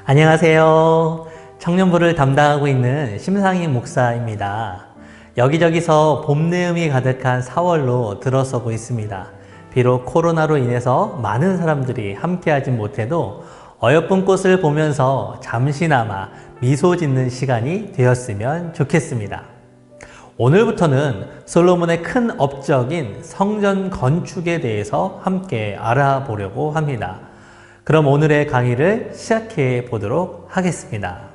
안녕하세요. 청년부를 담당하고 있는 심상희 목사입니다. 여기저기서 봄 내음이 가득한 4월로 들어서고 있습니다. 비록 코로나로 인해서 많은 사람들이 함께하지 못해도 어여쁜 꽃을 보면서 잠시나마 미소 짓는 시간이 되었으면 좋겠습니다. 오늘부터는 솔로몬의 큰 업적인 성전 건축에 대해서 함께 알아보려고 합니다. 그럼 오늘의 강의를 시작해 보도록 하겠습니다.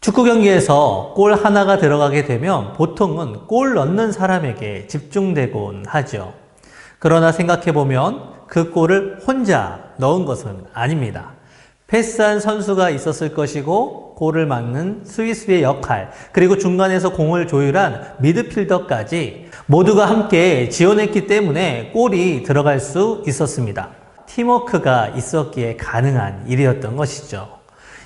축구 경기에서 골 하나가 들어가게 되면 보통은 골 넣는 사람에게 집중되곤 하죠. 그러나 생각해 보면 그 골을 혼자 넣은 것은 아닙니다. 패스한 선수가 있었을 것이고 골을 막는 수비수의 역할, 그리고 중간에서 공을 조율한 미드필더까지 모두가 함께 지원했기 때문에 골이 들어갈 수 있었습니다. 팀워크가 있었기에 가능한 일이었던 것이죠.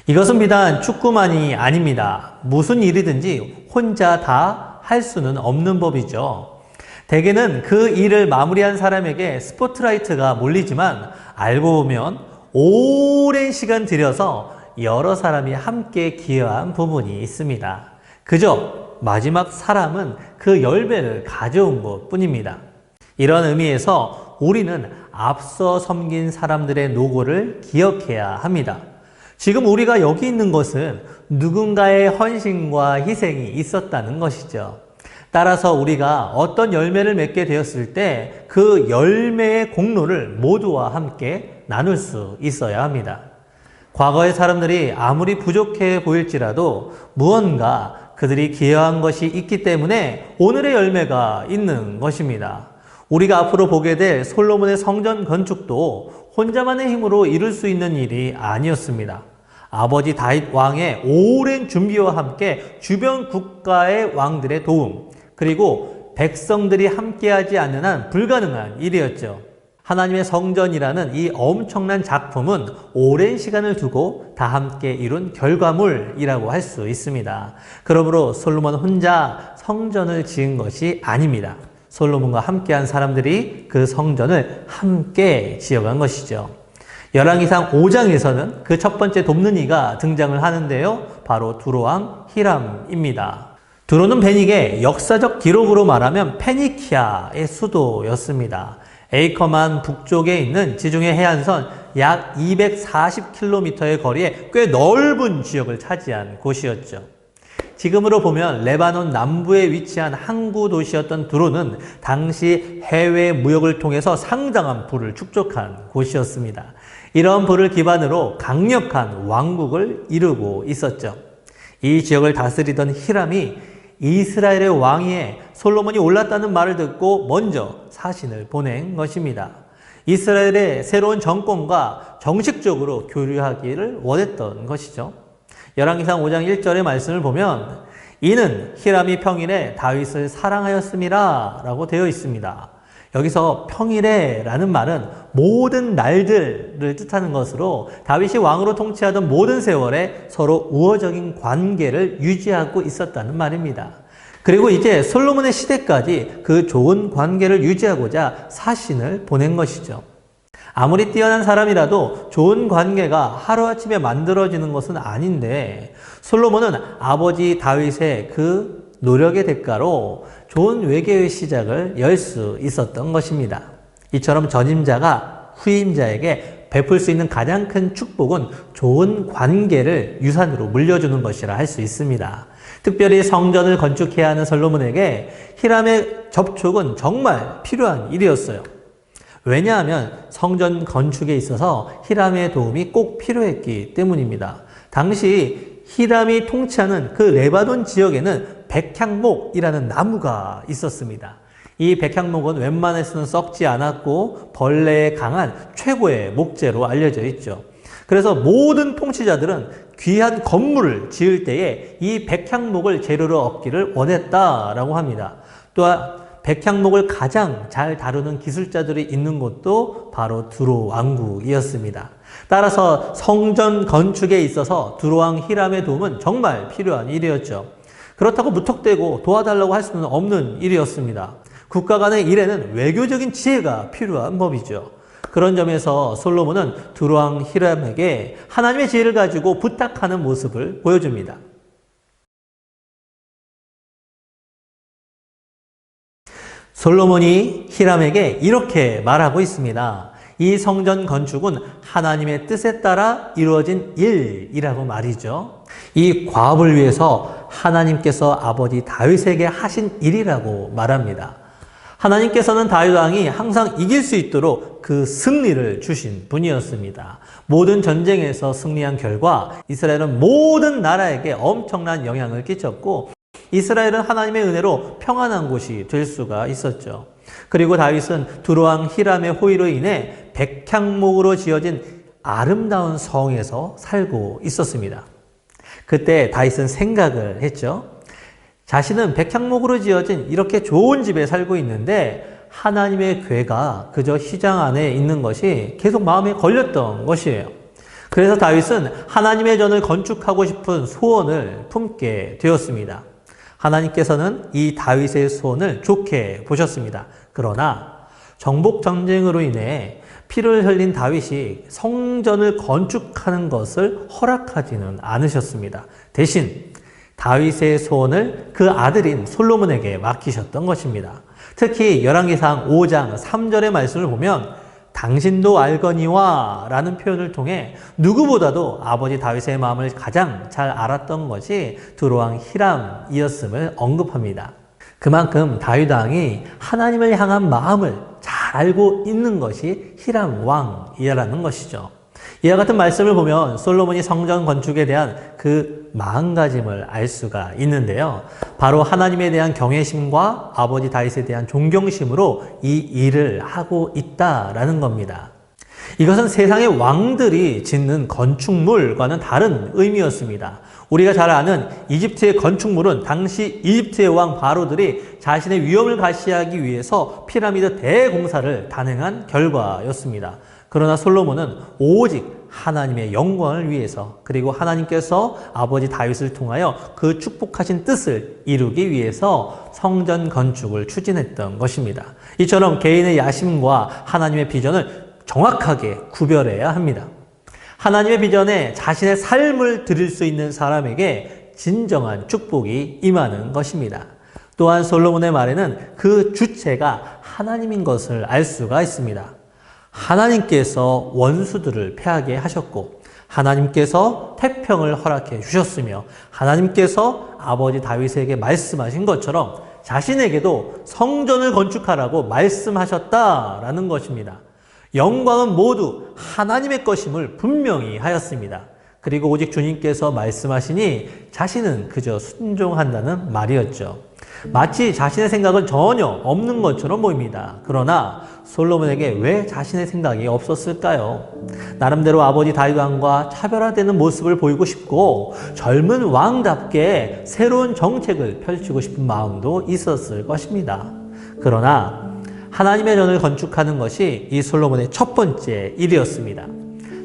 이것은 비단 축구만이 아닙니다. 무슨 일이든지 혼자 다 할 수는 없는 법이죠. 대개는 그 일을 마무리한 사람에게 스포트라이트가 몰리지만 알고 보면 오랜 시간 들여서 여러 사람이 함께 기여한 부분이 있습니다. 그저 마지막 사람은 그 열매를 가져온 것 뿐입니다. 이런 의미에서 우리는 앞서 섬긴 사람들의 노고를 기억해야 합니다. 지금 우리가 여기 있는 것은 누군가의 헌신과 희생이 있었다는 것이죠. 따라서 우리가 어떤 열매를 맺게 되었을 때 그 열매의 공로를 모두와 함께 나눌 수 있어야 합니다. 과거의 사람들이 아무리 부족해 보일지라도 무언가 그들이 기여한 것이 있기 때문에 오늘의 열매가 있는 것입니다. 우리가 앞으로 보게 될 솔로몬의 성전 건축도 혼자만의 힘으로 이룰 수 있는 일이 아니었습니다. 아버지 다윗 왕의 오랜 준비와 함께 주변 국가의 왕들의 도움, 그리고 백성들이 함께하지 않는 한 불가능한 일이었죠. 하나님의 성전이라는 이 엄청난 작품은 오랜 시간을 두고 다 함께 이룬 결과물이라고 할 수 있습니다. 그러므로 솔로몬 혼자 성전을 지은 것이 아닙니다. 솔로몬과 함께한 사람들이 그 성전을 함께 지어간 것이죠. 열왕기상 5장에서는 그 첫 번째 돕는 이가 등장을 하는데요. 바로 두로왕 히람입니다. 두로는 베닉의 역사적 기록으로 말하면 페니키아의 수도였습니다. 에이커만 북쪽에 있는 지중해 해안선 약 240km의 거리에 꽤 넓은 지역을 차지한 곳이었죠. 지금으로 보면 레바논 남부에 위치한 항구 도시였던 두로는 당시 해외 무역을 통해서 상당한 부를 축적한 곳이었습니다. 이런 부를 기반으로 강력한 왕국을 이루고 있었죠. 이 지역을 다스리던 히람이 이스라엘의 왕위에 솔로몬이 올랐다는 말을 듣고 먼저 사신을 보낸 것입니다. 이스라엘의 새로운 정권과 정식적으로 교류하기를 원했던 것이죠. 열왕기상 5장 1절의 말씀을 보면 이는 히람이 평일에 다윗을 사랑하였음이라 라고 되어 있습니다. 여기서 평일에 라는 말은 모든 날들을 뜻하는 것으로 다윗이 왕으로 통치하던 모든 세월에 서로 우호적인 관계를 유지하고 있었다는 말입니다. 그리고 이제 솔로몬의 시대까지 그 좋은 관계를 유지하고자 사신을 보낸 것이죠. 아무리 뛰어난 사람이라도 좋은 관계가 하루아침에 만들어지는 것은 아닌데 솔로몬은 아버지 다윗의 그 노력의 대가로 좋은 외교의 시작을 열 수 있었던 것입니다. 이처럼 전임자가 후임자에게 베풀 수 있는 가장 큰 축복은 좋은 관계를 유산으로 물려주는 것이라 할 수 있습니다. 특별히 성전을 건축해야 하는 솔로몬에게 히람의 접촉은 정말 필요한 일이었어요. 왜냐하면 성전 건축에 있어서 히람의 도움이 꼭 필요했기 때문입니다. 당시 히람이 통치하는 그 레바논 지역에는 백향목이라는 나무가 있었습니다. 이 백향목은 웬만해서는 썩지 않았고 벌레에 강한 최고의 목재로 알려져 있죠. 그래서 모든 통치자들은 귀한 건물을 지을 때에 이 백향목을 재료로 얻기를 원했다라고 합니다. 또한 백향목을 가장 잘 다루는 기술자들이 있는 곳도 바로 두로 왕국이었습니다. 따라서 성전 건축에 있어서 두로왕 히람의 도움은 정말 필요한 일이었죠. 그렇다고 무턱대고 도와달라고 할 수는 없는 일이었습니다. 국가 간의 일에는 외교적인 지혜가 필요한 법이죠. 그런 점에서 솔로몬은 두루왕 히람에게 하나님의 지혜를 가지고 부탁하는 모습을 보여줍니다. 솔로몬이 히람에게 이렇게 말하고 있습니다. 이 성전 건축은 하나님의 뜻에 따라 이루어진 일이라고 말이죠. 이 과업을 위해서 하나님께서 아버지 다윗에게 하신 일이라고 말합니다. 하나님께서는 다윗 왕이 항상 이길 수 있도록 그 승리를 주신 분이었습니다. 모든 전쟁에서 승리한 결과 이스라엘은 모든 나라에게 엄청난 영향을 끼쳤고 이스라엘은 하나님의 은혜로 평안한 곳이 될 수가 있었죠. 그리고 다윗은 두루왕 히람의 호의로 인해 백향목으로 지어진 아름다운 성에서 살고 있었습니다. 그때 다윗은 생각을 했죠. 자신은 백향목으로 지어진 이렇게 좋은 집에 살고 있는데 하나님의 궤가 그저 시장 안에 있는 것이 계속 마음에 걸렸던 것이에요. 그래서 다윗은 하나님의 전을 건축하고 싶은 소원을 품게 되었습니다. 하나님께서는 이 다윗의 소원을 좋게 보셨습니다. 그러나 정복 전쟁으로 인해 피를 흘린 다윗이 성전을 건축하는 것을 허락하지는 않으셨습니다. 대신 다윗의 소원을 그 아들인 솔로몬에게 맡기셨던 것입니다. 특히 열왕기상 5장 3절의 말씀을 보면 당신도 알거니와 라는 표현을 통해 누구보다도 아버지 다윗의 마음을 가장 잘 알았던 것이 두루왕 히람이었음을 언급합니다. 그만큼 다윗 왕이 하나님을 향한 마음을 잘 알고 있는 것이 히람 왕이라는 것이죠. 이와 같은 말씀을 보면 솔로몬이 성전 건축에 대한 그 마음가짐을 알 수가 있는데요. 바로 하나님에 대한 경외심과 아버지 다윗에 대한 존경심으로 이 일을 하고 있다라는 겁니다. 이것은 세상의 왕들이 짓는 건축물과는 다른 의미였습니다. 우리가 잘 아는 이집트의 건축물은 당시 이집트의 왕 바로들이 자신의 위엄을 과시하기 위해서 피라미드 대공사를 단행한 결과였습니다. 그러나 솔로몬은 오직 하나님의 영광을 위해서 그리고 하나님께서 아버지 다윗을 통하여 그 축복하신 뜻을 이루기 위해서 성전 건축을 추진했던 것입니다. 이처럼 개인의 야심과 하나님의 비전을 정확하게 구별해야 합니다. 하나님의 비전에 자신의 삶을 드릴 수 있는 사람에게 진정한 축복이 임하는 것입니다. 또한 솔로몬의 말에는 그 주체가 하나님인 것을 알 수가 있습니다. 하나님께서 원수들을 패하게 하셨고 하나님께서 태평을 허락해 주셨으며 하나님께서 아버지 다윗에게 말씀하신 것처럼 자신에게도 성전을 건축하라고 말씀하셨다라는 것입니다. 영광은 모두 하나님의 것임을 분명히 하였습니다. 그리고 오직 주님께서 말씀하시니 자신은 그저 순종한다는 말이었죠. 마치 자신의 생각은 전혀 없는 것처럼 보입니다. 그러나 솔로몬에게 왜 자신의 생각이 없었을까요? 나름대로 아버지 다윗 왕과 차별화되는 모습을 보이고 싶고 젊은 왕답게 새로운 정책을 펼치고 싶은 마음도 있었을 것입니다. 그러나 하나님의 전을 건축하는 것이 이 솔로몬의 첫 번째 일이었습니다.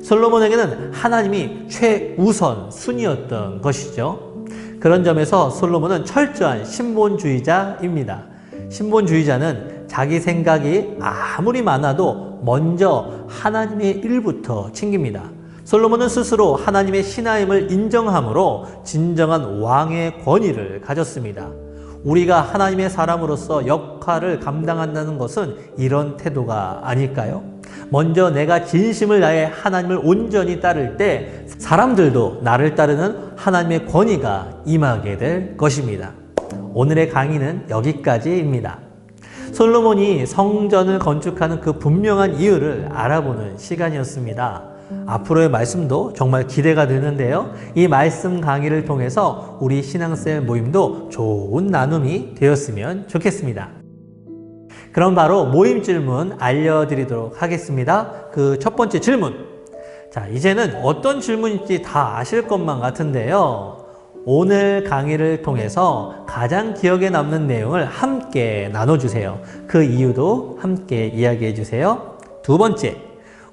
솔로몬에게는 하나님이 최우선 순위였던 것이죠. 그런 점에서 솔로몬은 철저한 신본주의자입니다. 신본주의자는 자기 생각이 아무리 많아도 먼저 하나님의 일부터 챙깁니다. 솔로몬은 스스로 하나님의 신하임을 인정함으로 진정한 왕의 권위를 가졌습니다. 우리가 하나님의 사람으로서 역할을 감당한다는 것은 이런 태도가 아닐까요? 먼저 내가 진심을 다해 하나님을 온전히 따를 때 사람들도 나를 따르는 하나님의 권위가 임하게 될 것입니다. 오늘의 강의는 여기까지입니다. 솔로몬이 성전을 건축하는 그 분명한 이유를 알아보는 시간이었습니다. 앞으로의 말씀도 정말 기대가 되는데요. 이 말씀 강의를 통해서 우리 신앙생활 모임도 좋은 나눔이 되었으면 좋겠습니다. 그럼 바로 모임 질문 알려드리도록 하겠습니다. 그 첫 번째 질문. 자, 이제는 어떤 질문인지 다 아실 것만 같은데요. 오늘 강의를 통해서 가장 기억에 남는 내용을 함께 나눠주세요. 그 이유도 함께 이야기해 주세요. 두 번째.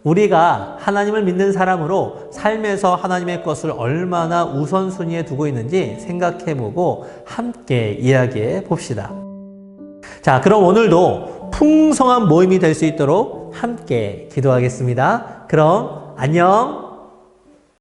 우리가 하나님을 믿는 사람으로 삶에서 하나님의 것을 얼마나 우선순위에 두고 있는지 생각해보고 함께 이야기해 봅시다. 자, 그럼 오늘도 풍성한 모임이 될 수 있도록 함께 기도하겠습니다. 그럼 안녕!